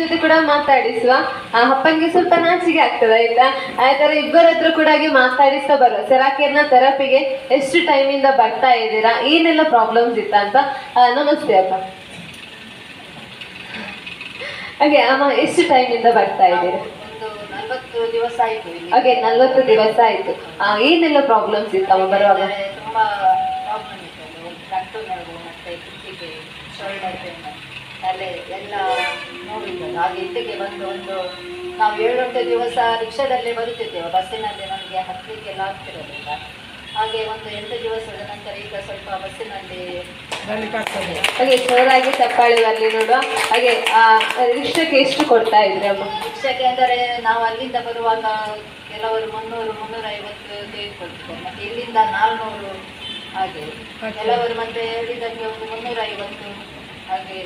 ಜೊತೆ ಕೂಡ ಮಾತಾಡಿಸುವ. ಅಪ್ಪನಿಗೆ ಸ್ವಲ್ಪ ನಾಚಿಕೆ ಆಗ್ತದೆ ಆಯ್ತಾ. ಆಯ್ತರ ಇಬ್ಬರ ಹತ್ರ ಕೂಡ ಮಾತಾಡಿಸ್ತಾ ಬರುವ. ಸೆರಾಕಿಯರ್ನ ಥೆರಪಿಗೆ ಎಷ್ಟು ಟೈಮಿಂದ ಬರ್ತಾ ಇದ್ದೀರಾ, ಏನೆಲ್ಲ ಪ್ರಾಬ್ಲಮ್ಸ್ ಇತ್ತ ಅಂತ. ನಮಸ್ತೆ ಅಪ್ಪ. ಹಾಗೆ ಅಮ್ಮ ಎಷ್ಟು ಟೈಮಿಂದ ಬರ್ತಾ ಇದ್ದೀರಾ? 40 ದಿವಸ ಆಯ್ತು. ಹಾಗೆ 40 ದಿವಸ ಆಯ್ತು. ಏನೆಲ್ಲ ಪ್ರಾಬ್ಲಮ್ಸ್ ಇತ್ತಮ್ಮ ಬರುವಾಗ? ತುಂಬಾ ಪ್ರಾಬ್ಲಮ್ ಇತ್ತು. ಗಂಟು ನೋವು ಮತ್ತೆ ಕುತ್ತಿಗೆ, ಶೋಲ್ಡರ್ ಪೇನ್, ತಲೆ ಎಲ್ಲ ನೋವಿತ್ತು. ಹಾಗೆ ಇಲ್ಲಿಗೆ ಬಂದು ನಾವು 7-8 ದಿವಸ ರಿಕ್ಷಾದಲ್ಲೇ ಬರುತ್ತಿದ್ದೇವೆ. ಬಸ್ಸಿನಲ್ಲಿ ನಮಗೆ ಹತ್ತಲಿಕ್ಕೆಲ್ಲ ಆಗ್ತಿರೋದಿಲ್ಲ. ಹಾಗೆ 8 ದಿವಸದ ನಂತರ ಈಗ ಸ್ವಲ್ಪ ಬಸ್ಸಿನಲ್ಲಿ ಹಾಗೆ ಜೋರಾಗಿ ಚಪ್ಪಾಳಿ ಬರಲಿ ನೋಡುವ. ಹಾಗೆ ರಿಕ್ಷಾಕ್ಕೆ ಎಷ್ಟು ಕೊಡ್ತಾ ಇದ್ರಿ ಅಮ್ಮ? ರಿಕ್ಷಾಕ್ಕೆ ಅಂದರೆ ನಾವು ಅಲ್ಲಿಂದ ಬರುವಾಗ ಕೆಲವರು 300-350 ತೆಗೆದುಕೊಳ್ತಾರೆ. ಮತ್ತೆ ಇಲ್ಲಿಂದ 400 ಹಾಗೆ ಕೆಲವರು ಮತ್ತೆ ಹೇಳಿದ್ದಕ್ಕೆ ಒಂದು 350 ಹಾಗೆ.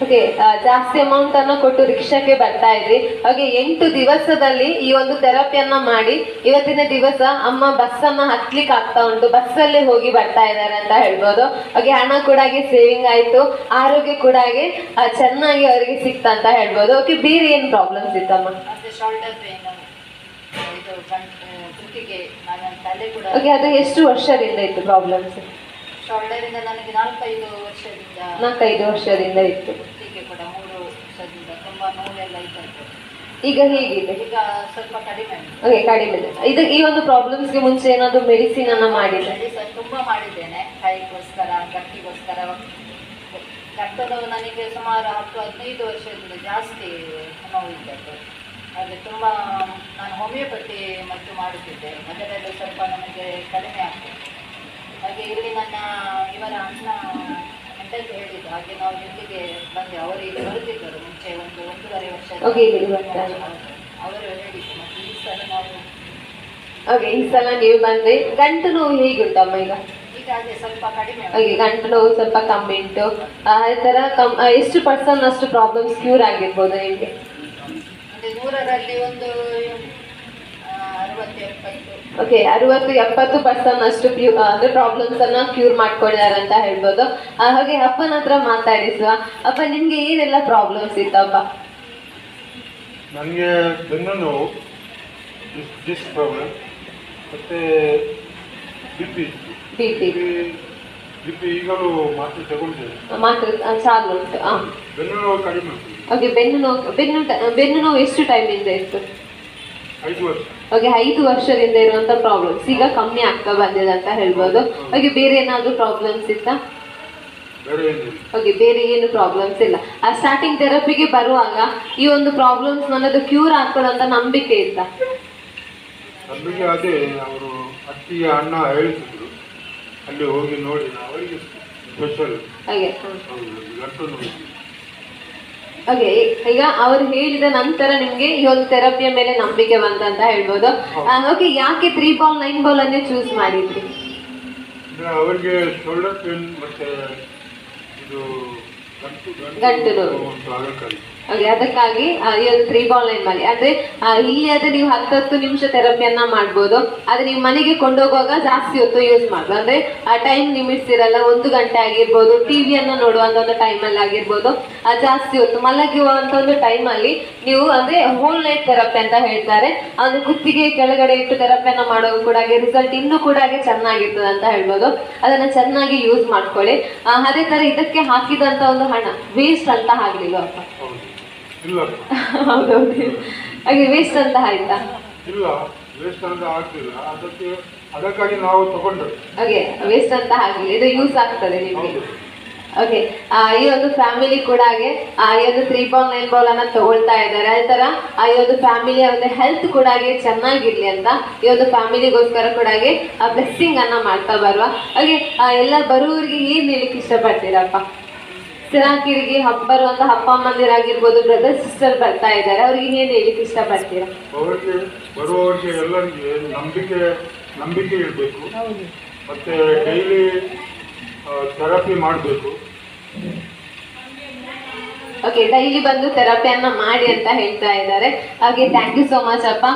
ಓಕೆ, ಜಾಸ್ತಿ ಅಮೌಂಟ್ ಅನ್ನ ಕೊಟ್ಟು ರಿಕ್ಷಾಕ್ಕೆ ಬರ್ತಾ ಇದ್ರಿ. ಹಾಗೆ 8 ದಿವಸದಲ್ಲಿ ಈ ಒಂದು ಥೆರಪಿಯನ್ನ ಮಾಡಿ ಇವತ್ತಿನ ದಿವಸ ಅಮ್ಮ ಬಸ್ ಅನ್ನ ಹತ್ಲಿಕ್ಕೆ ಆಗ್ತಾ ಉಂಟು. ಬಸ್ಸಲ್ಲೇ ಹೋಗಿ ಬರ್ತಾ ಇದ್ದಾರೆ ಅಂತ ಹೇಳ್ಬೋದು. ಹಾಗೆ ಹಣ ಕೂಡ ಸೇವಿಂಗ್ ಆಯ್ತು, ಆರೋಗ್ಯ ಕೂಡ ಚೆನ್ನಾಗಿ ಅವರಿಗೆ ಸಿಕ್ತ ಅಂತ ಹೇಳ್ಬೋದು. ಓಕೆ, ಬೇರೆ ಏನ್ ಪ್ರಾಬ್ಲಮ್ಸ್ ಇತ್ತಮ್ಮ? ಮತ್ತೆ ಶೋಲ್ಡರ್ ಪೇನ್, ಇದು ಕುತ್ತಿಗೆ, ತಲೆ ಕೂಡ. ಓಕೆ, ಅದು ಎಷ್ಟು ವರ್ಷದಿಂದ ಇತ್ತು ಪ್ರಾಬ್ಲಮ್ಸ್? ಶೋಲ್ಡರಿಂದ ನನಗೆ 4-5 ವರ್ಷದಿಂದ. 4-5 ವರ್ಷದಿಂದ ಇತ್ತು. ಕುತ್ತಿಗೆ ಕೂಡ 3 ವರ್ಷದಿಂದ ತುಂಬಾ ನೋವೆಲ್ಲ ಇತ್ತು. ಈಗ ಹೇಗಿದೆ? ಈಗ ಸ್ವಲ್ಪ ಕಡಿಮೆ. ಓಕೆ, ಕಡಿಮೆ ಇದೆ. ಈ ಒಂದು ಪ್ರಾಬ್ಲಮ್ಸ್ಗೆ ಮುಂಚೆ ಏನಾದ್ರು ಮೆಡಿಸಿನ್ ಅನ್ನ ಮಾಡಿದ್ರೆ? ಮೆಡಿಸಿನ್ ತುಂಬಾ ಮಾಡಿದ್ದೇನೆ. ಕೈಗೋಸ್ಕರ, ಗಟ್ಟಿಗೋಸ್ಕರ. ಗಂಟು ನೋವು ನನಗೆ ಸುಮಾರು 10-15 ವರ್ಷದಿಂದ ಜಾಸ್ತಿ ನೋವಿದ್ದದ್ದು. ಹಾಗೆ ತುಂಬ ನಾನು ಹೋಮಿಯೋಪತಿ ಮತ್ತು ಮಾಡುತ್ತಿದ್ದೆ. ಮೊದಲೆಲ್ಲ ಸ್ವಲ್ಪ ನಮಗೆ ಕಡಿಮೆ ಆಗ್ತದೆ. ಹಾಗೆ ಇಲ್ಲಿ ಇವರ ಅಣ್ಣ ಎಂಟಂತ ಹೇಳಿದ್ದು. ಹಾಗೆ ನಾವು ಇಲ್ಲಿಗೆ ಬಂದೆ. ಅವರು ಇಲ್ಲಿ ಬರುತ್ತಿದ್ದರು ಮುಂಚೆ 1-1.5 ವರ್ಷ. ಅವರು ಹೇಳಿದ್ದು. ಮತ್ತು ಈ ಸಲ ನಾವು ಈ ಸಲ ನೀವು ಬಂದ್ರೆ ಗಂಟು ನೋವು ಹೇಗುಂಟಮ್ಮ ಈಗ? ಈಗ ಅದೇ ಸ್ವಲ್ಪ ಕಡಿಮೆ. ಹಾಗೆ ಗಂಟು ನೋವು ಸ್ವಲ್ಪ ಕಮ್ಮಿ ಉಂಟು. ಆ ತರ ಎಷ್ಟು % ಅಷ್ಟು ಪ್ರಾಬ್ಲಮ್ಸ್ ಕ್ಯೂರ್ ಆಗಿರ್ಬೋದು ನಿಮಗೆ? ಅಂದರೆ 100ರಲ್ಲಿ ಒಂದು 60-70. ಓಕೆ, 60-70% ಅಷ್ಟು ಅಂದ್ರೆ ಪ್ರಾಬ್ಲಮ್ಸ್ ಅನ್ನ ಕ್ಯೂರ್ ಮಾಡ್ಕೊಂಡಿದ್ದಾರೆ ಅಂತ ಹೇಳ್ಬೋದು. ಹಾಗೆ ಅಪ್ಪನ ಹತ್ರ ಮಾತಾಡಿಸುವ. ಅಪ್ಪ, ನಿಮ್ಗೆ ಏನೆಲ್ಲ ಪ್ರಾಬ್ಲಮ್ಸ್ ಇತ್ತಪ್ಪ? ನನಗೆ ಬೆನ್ನು ನೋವು, ಡಿಸ್ಕ್ ಪ್ರಾಬ್ಲಮ್, ಮತ್ತೆ ಬಿಪಿ ಈಗಲೂ ಮಾತ್ರೆ ತಗೊಂಡಿದ್ದೇನೆ. ಮಾತ್ರ ಚಾಲು ಉಂಟು. ಬೆನ್ನು ನೋವು ಕಡಿಮೆ ಉಂಟು. ಓಕೆ, ಬೆನ್ನು ನೋವು ಎಷ್ಟು ಟೈಮಿಂದ ಇತ್ತು? 5 ವರ್ಷ. ಓಕೆ, 5 ವರ್ಷದಿಂದ ಇರುವಂತ ಪ್ರಾಬ್ಲಮ್ಸ್ ಈಗ ಕಮ್ಮಿ ಆಗ್ತಾ ಬಂದಿದೆ ಅಂತ ಹೇಳ್ಬೋದು. ಹಾಗೆ ಬೇರೆ ಏನಾದ್ರು ಪ್ರಾಬ್ಲಮ್ಸ್ ಇತ್ತಾ? ಓಕೆ, ಬೇರೆ ಏನು ಪ್ರಾಬ್ಲಮ್ಸ್ ಇಲ್ಲ. ಆ ಸ್ಟಾರ್ಟಿಂಗ್ ಥೆರಪಿಗೆ ಬರುವಾಗ ಈ ಒಂದು ಪ್ರಾಬ್ಲಮ್ಸ್ ನನ್ನದು ಕ್ಯೂರ್ ಆಗ್ತದೆ ಅಂತ ನಂಬಿಕೆ ಇತ್ತ? ನಂಬಿಕೆ ಅದೇ, ಅವರು ಅತ್ತಿಯ ಅಣ್ಣ ಹೇಳ್ತಿದ್ರು, ಅಲ್ಲಿ ಹೋಗಿ ನೋಡಿ ಅವರಿಗೆ ಸ್ಪೆಷಲ್ ಹಾಗೆ. ಗಂಟು ನೋವು. ಓಕೆ, ಈಗ ಅವರು ಹೇಳಿದ ನಂತರ ನಿಮ್ಗೆ ಈ ಒಂದು ಥೆರಪಿಯ ಮೇಲೆ ನಂಬಿಕೆ ಬಂತ ಹೇಳ್ಬೋದು. ಓಕೆ, ಯಾಕೆ 3 ಬಾಲ್ 9 ಬಾಲ್ ಅನ್ನೇ ಚೂಸ್ ಮಾಡಿದ್ರಿ? ಅವರಿಗೆ ಶೋಲ್ಡರ್ ಪೇನ್ ಮತ್ತೆ ಇದು ಗಂಟು ನೋವು. ಹಾಗೆ ಅದಕ್ಕಾಗಿ ಈ ಒಂದು 3 ಬಾಲ್ 9 ಬಾಲ್ ಅಂದ್ರೆ ಇಲ್ಲಿ ಆದ್ರೆ ನೀವು 10 ನಿಮಿಷ ಥೆರಪಿಯನ್ನ ಮಾಡ್ಬೋದು. ಆದ್ರೆ ನೀವು ಮನೆಗೆ ಕೊಂಡೋಗುವಾಗ ಜಾಸ್ತಿ ಹೊತ್ತು ಯೂಸ್ ಮಾಡ್ಬೋದು. ಅಂದ್ರೆ ಆ ಟೈಮ್ ಲಿಮಿಟ್ಸ್ ಇರಲ್ಲ. 1 ಗಂಟೆ ಆಗಿರ್ಬೋದು, ಟಿವಿಯನ್ನ ನೋಡುವಂತ ಒಂದು ಟೈಮಲ್ಲಿ ಆಗಿರ್ಬೋದು, ಜಾಸ್ತಿ ಹೊತ್ತು ಮಲಗುವಂತ ಒಂದು ಟೈಮಲ್ಲಿ ನೀವು ಅಂದ್ರೆ ಹೋಲ್ ನೈಟ್ ಥೆರಪಿ ಅಂತ ಹೇಳ್ತಾರೆ. ಅಂದ್ರೆ ಕುತ್ತಿಗೆ ಕೆಳಗಡೆ ಇಟ್ಟು ಥೆರಪಿಯನ್ನ ಮಾಡೋದು ಕೂಡ ರಿಸಲ್ಟ್ ಇನ್ನೂ ಕೂಡ ಚೆನ್ನಾಗಿರ್ತದೆ ಅಂತ ಹೇಳ್ಬೋದು. ಅದನ್ನ ಚೆನ್ನಾಗಿ ಯೂಸ್ ಮಾಡ್ಕೊಳ್ಳಿ. ಅದೇ ತರ ಇದಕ್ಕೆ ಹಾಕಿದಂತ ಒಂದು ಹಣ ವೇಸ್ಟ್ ಅಂತ ಆಗ್ಲಿಲ್ಲ ಅಪ್ಪ? ಹೌದೌದು, ಹಾಗೆ ವೇಸ್ಟ್ ಅಂತ ಆಯ್ತಾ? ಇಲ್ಲ, ವೇಸ್ಟ್ ಅಂತ ಆಗ್ತಿಲ್ಲ. ಅದಕ್ಕಾಗಿ ನಾವು ತಗೊಂಡ್ರು. ಹಾಗೆ ವೇಸ್ಟ್ ಅಂತ ಆಗ್ಲಿಲ್ಲ, ಇದು ಯೂಸ್ ಆಗ್ತದೆ ನಿಮ್ಗೆ. ಓಕೆ, ಈ ಒಂದು ಫ್ಯಾಮಿಲಿ ಕೂಡ ಈ ಒಂದು 3 ಬಾಲ್ 9 ಬಾಲ್ ಅನ್ನ ತಗೊಳ್ತಾ ಇದ್ದಾರೆ. ಅದೇ ತರ ಈ ಒಂದು ಫ್ಯಾಮಿಲಿಯ ಒಂದು ಹೆಲ್ತ್ ಕೂಡ ಚೆನ್ನಾಗಿರ್ಲಿ ಅಂತ ಈ ಒಂದು ಫ್ಯಾಮಿಲಿಗೋಸ್ಕರ ಕೂಡ ಬ್ಲೆಸ್ಸಿಂಗ್ ಅನ್ನ ಮಾಡ್ತಾ ಬರುವ. ಹಾಗೆ ಎಲ್ಲ ಬರುವವರಿಗೆ ಏನ್ ಹೇಳಿಕ್ಕೆ ಇಷ್ಟಪಡ್ತೀರಪ್ಪ? ಸೆರಾಕಿರಿಗೆ ಬರುವಂತ ಅಪ್ಪ ಅಮ್ಮಂದಿರಾಗಿರ್ಬೋದು, ಬ್ರದರ್ ಸಿಸ್ಟರ್ ಬರ್ತಾ ಇದ್ದಾರೆ, ಅವ್ರಿಗೆ ಏನ್ ಹೇಳಿಕ್ಕೆ ಇಷ್ಟಪಡ್ತೀರಾ? ಬರುವವರಿಗೆ ಎಲ್ಲರಿಗೆ ನಂಬಿಕೆ ಇರಬೇಕು. ಮತ್ತೆ ಡೈಲಿ ಥೆರಪಿ ಮಾಡಬೇಕು. ಓಕೆ, ಡೈಲಿ ಬಂದು ಥೆರಪಿಯನ್ನ ಮಾಡಿ ಅಂತ ಹೇಳ್ತಾ ಇದ್ದಾರೆ. ಹಾಗೆ ಥ್ಯಾಂಕ್ ಯು ಸೋ ಮಚ್ ಅಪ್ಪ.